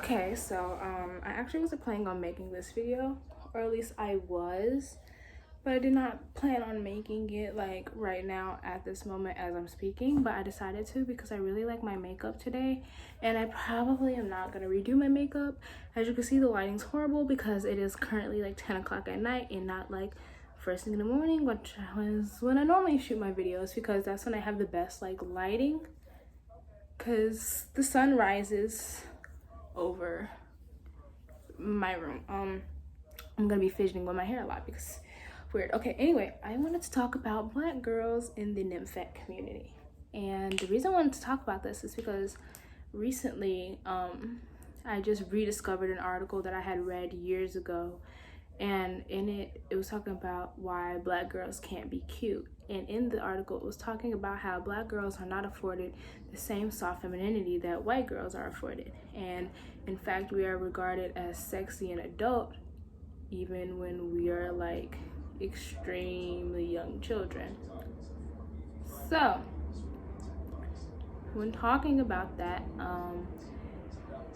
Okay, so I actually wasn't planning on making this video, or at least I was, but I did not plan on making it like right now at this moment as I'm speaking, but I decided to because I really like my makeup today, and I probably am not gonna redo my makeup. As you can see, the lighting's horrible because it is currently like 10 o'clock at night and not like first thing in the morning, which is when I normally shoot my videos, because that's when I have the best like lighting, because the sun rises over my room. I'm gonna be fidgeting with my hair a lot because weird. Okay, anyway, I wanted to talk about Black girls in the nymphet community. And the reason I wanted to talk about this is because recently I just rediscovered an article that I had read years ago, and in it was talking about why Black girls can't be cute. And in the article, it was talking about how Black girls are not afforded the same soft femininity that white girls are afforded. And in fact, we are regarded as sexy and adult even when we are like extremely young children. So when talking about that,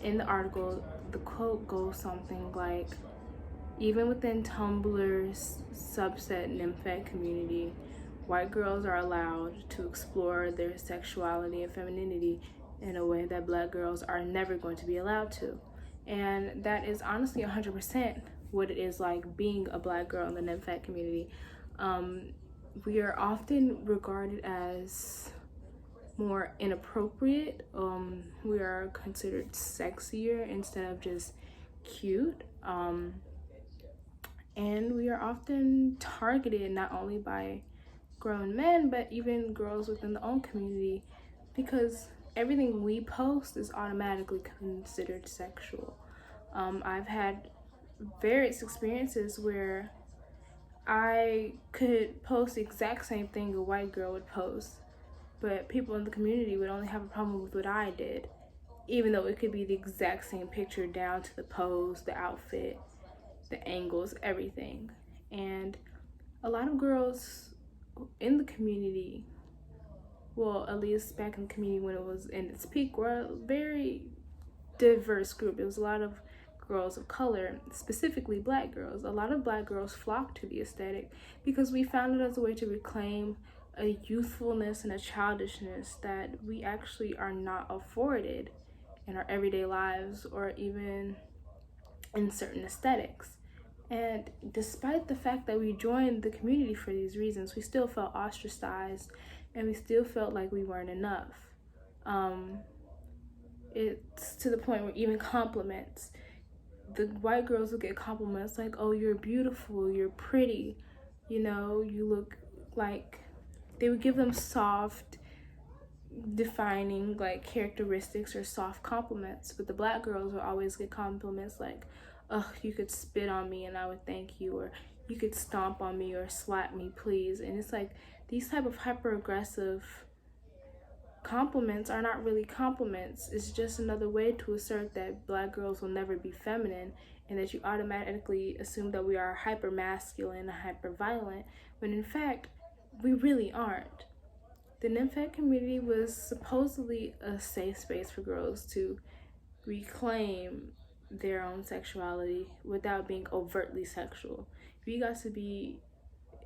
in the article, the quote goes something like, even within Tumblr's subset nymphet community, white girls are allowed to explore their sexuality and femininity in a way that Black girls are never going to be allowed to. And that is honestly 100% what it is like being a Black girl in the nymphet community. We are often regarded as more inappropriate. We are considered sexier instead of just cute. And we are often targeted not only by grown men, but even girls within the own community, because everything we post is automatically considered sexual. I've had various experiences where I could post the exact same thing a white girl would post, but people in the community would only have a problem with what I did, even though it could be the exact same picture down to the pose, the outfit, the angles, everything. And a lot of girls in the community, well, at least back in the community when it was in its peak, were a very diverse group. It was a lot of girls of color, specifically Black girls. A lot of Black girls flocked to the aesthetic because we found it as a way to reclaim a youthfulness and a childishness that we actually are not afforded in our everyday lives or even in certain aesthetics. And despite the fact that we joined the community for these reasons, we still felt ostracized and we still felt like we weren't enough. It's to the point where even compliments, the white girls would get compliments like, oh, you're beautiful, you're pretty, you know, you look like, they would give them soft, defining like characteristics or soft compliments. But the Black girls would always get compliments like, oh, you could spit on me and I would thank you, or you could stomp on me or slap me, please. And it's like these type of hyper aggressive compliments are not really compliments. It's just another way to assert that Black girls will never be feminine, and that you automatically assume that we are hyper masculine and hyper violent, when in fact we really aren't. The nymphet community was supposedly a safe space for girls to reclaim their own sexuality without being overtly sexual. We got to be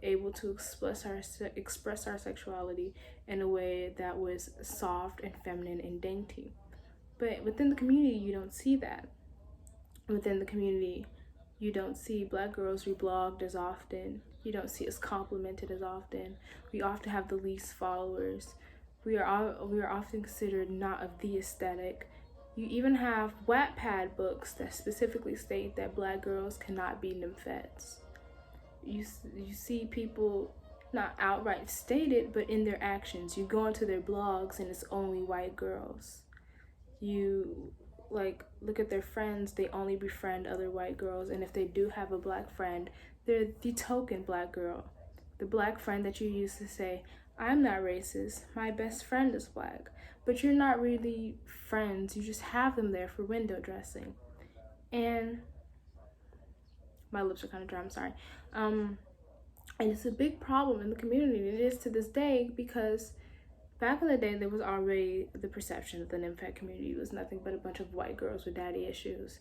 able to express our sexuality in a way that was soft and feminine and dainty. But within the community, you don't see that. Within the community, you don't see Black girls reblogged as often. You don't see us complimented as often. We often have the least followers. We are often considered not of the aesthetic. You even have Wattpad books that specifically state that Black girls cannot be nymphets. You see people not outright state it, but in their actions. You go into their blogs and it's only white girls. You like look at their friends, they only befriend other white girls, and if they do have a Black friend, they're the token Black girl. The Black friend that you use to say, I'm not racist, my best friend is Black. But you're not really friends, you just have them there for window dressing. And my lips are kind of dry, I'm sorry. And it's a big problem in the community. It is to this day, because Back in the day, there was already the perception that the NIMFAC community was nothing but a bunch of white girls with daddy issues.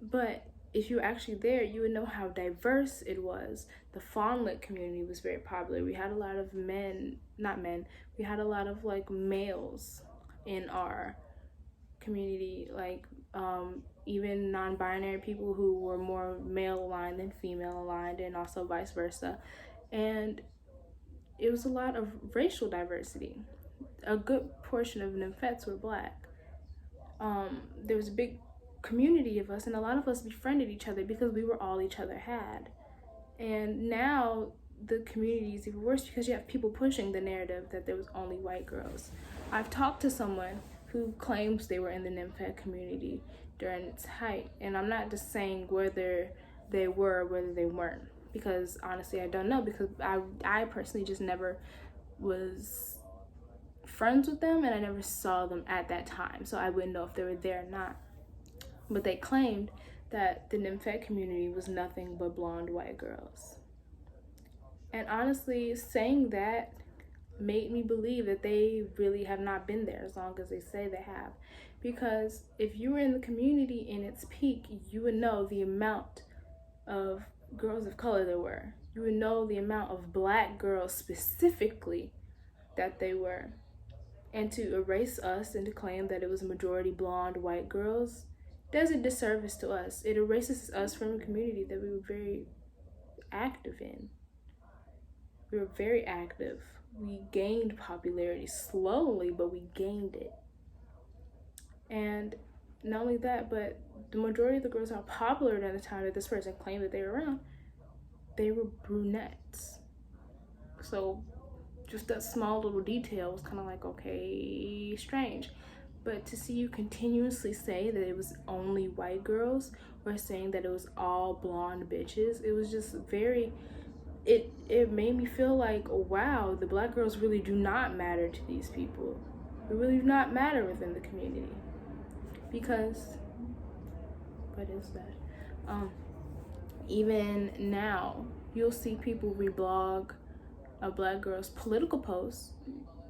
But if you were actually there, you would know how diverse it was. The Fawnlit community was very popular. We had a lot of we had a lot of like males in our community, like even non-binary people who were more male aligned than female aligned, and also vice versa. And it was a lot of racial diversity. A good portion of NIMFETs were black. There was a big community of us, and a lot of us befriended each other because we were all each other had. And now the community is even worse because you have people pushing the narrative that there was only white girls. I've talked to someone who claims they were in the NIMFAC community during its height, and I'm not just saying whether they were or whether they weren't, because honestly I don't know, because I personally just never was friends with them, and I never saw them at that time, so I wouldn't know if they were there or not. But they claimed that the NIMFAC community was nothing but blonde white girls. And honestly, saying that made me believe that they really have not been there as long as they say they have. Because if you were in the community in its peak, you would know the amount of girls of color there were. You would know the amount of black girls specifically that they were. And to erase us and to claim that it was majority blonde white girls does a disservice to us. It erases us from a community that we were very active in. We were very active. We gained popularity slowly, but we gained it. And not only that, but the majority of the girls who are popular during the time that this person claimed that they were around, they were brunettes. So just that small little detail was kind of like, okay, strange. But to see you continuously say that it was only white girls, or saying that it was all blonde bitches, it was just very, it made me feel like, wow, the black girls really do not matter to these people. They really do not matter within the community. Because, what is that? Even now, you'll see people reblog a black girl's political posts,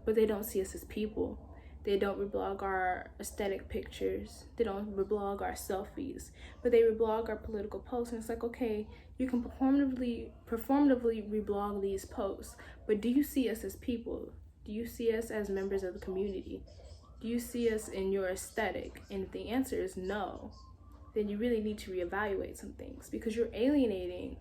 but they don't see us as people. They don't reblog our aesthetic pictures. They don't reblog our selfies, but they reblog our political posts. And it's like, okay, you can performatively reblog these posts, but do you see us as people? Do you see us as members of the community? Do you see us in your aesthetic? And if the answer is no, then you really need to reevaluate some things, because you're alienating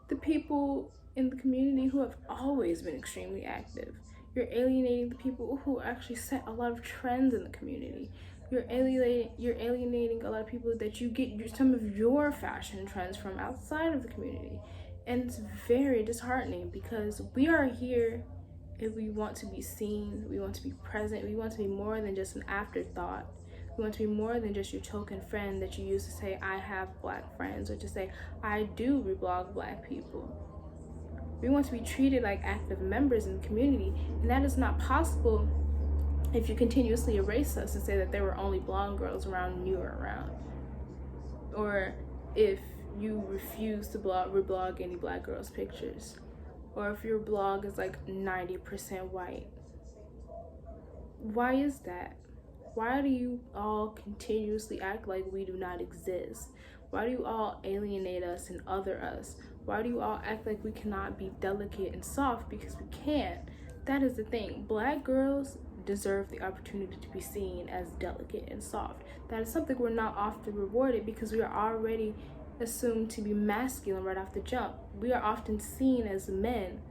the people in the community who have always been extremely active. You're alienating the people who actually set a lot of trends in the community. You're alienating a lot of people that you get some of your fashion trends from outside of the community. And it's very disheartening, because we are here if we want to be seen, we want to be present, we want to be more than just an afterthought. We want to be more than just your token friend that you use to say, I have black friends, or to say, I do reblog black people. We want to be treated like active members in the community, and that is not possible if you continuously erase us and say that there were only blonde girls around and you were around. Or if you refuse to reblog any black girls' pictures. Or if your blog is like 90% white. Why is that? Why do you all continuously act like we do not exist? Why do you all alienate us and other us? Why do you all act like we cannot be delicate and soft? Because we can't. That is the thing. Black girls deserve the opportunity to be seen as delicate and soft. That is something we're not often rewarded, because we are already assumed to be masculine right off the jump. We are often seen as men.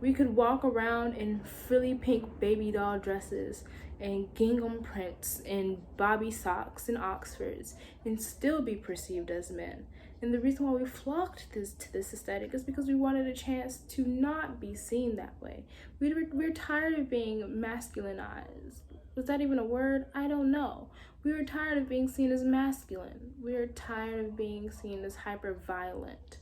We could walk around in frilly pink baby doll dresses and gingham prints and bobby socks and Oxfords and still be perceived as men. And the reason why we flocked to this aesthetic is because we wanted a chance to not be seen that way. We're tired of being masculinized. Was that even a word? I don't know. We were tired of being seen as masculine. We are tired of being seen as hyper violent.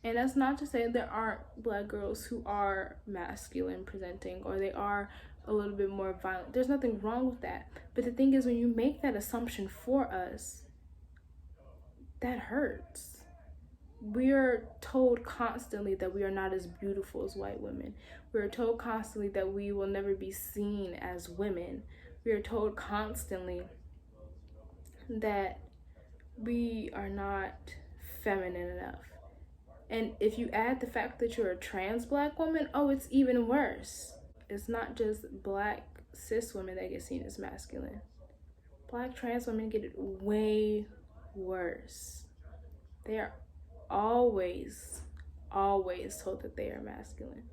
And that's not to say there aren't black girls who are masculine presenting, or they are a little bit more violent. There's nothing wrong with that. But the thing is, when you make that assumption for us, that hurts. We are told constantly that we are not as beautiful as white women. We are told constantly that we will never be seen as women. We are told constantly that we are not feminine enough. And if you add the fact that you're a trans black woman, oh, it's even worse. It's not just black cis women that get seen as masculine. Black trans women get it way worse. They are always, always told that they are masculine.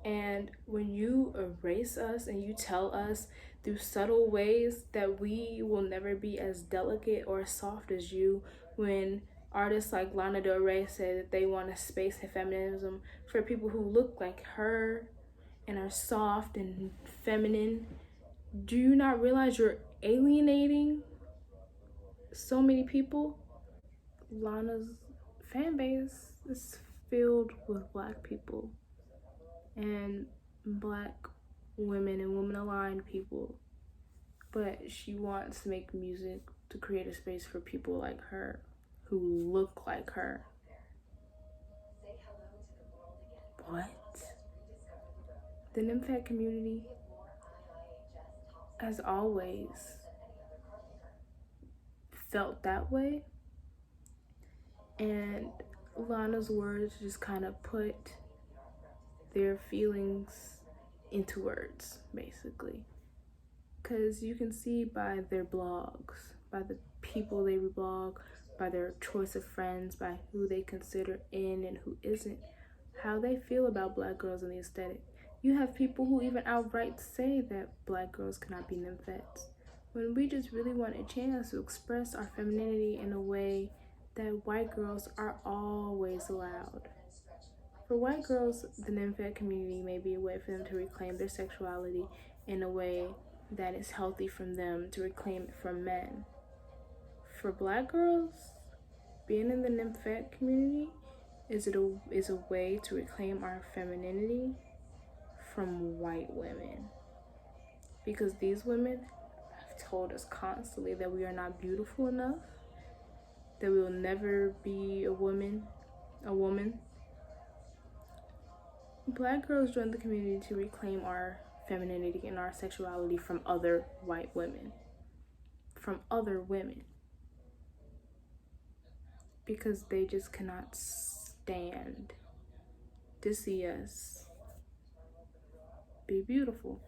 And when you erase us and you tell us through subtle ways that we will never be as delicate or soft as you, when artists like Lana Del Rey say that they want a space of feminism for people who look like her and are soft and feminine, do you not realize you're alienating so many people? Lana's fan base is filled with black people and black women and women aligned people, but she wants to make music to create a space for people like her who look like her. What? The nymphet community has always felt that way, and Lana's words just kind of put their feelings into words, basically. Because you can see by their blogs, by the people they reblog, by their choice of friends, by who they consider in and who isn't, how they feel about black girls and the aesthetic. You have people who even outright say that black girls cannot be nymphets, when we just really want a chance to express our femininity in a way that white girls are always allowed. For white girls, the nymphet community may be a way for them to reclaim their sexuality in a way that is healthy from them to reclaim it from men. For black girls, being in the nymphet community is a way to reclaim our femininity from white women. Because these women have told us constantly that we are not beautiful enough, that we will never be a woman. Black girls join the community to reclaim our femininity and our sexuality from other white women. Because they just cannot stand to see us be beautiful.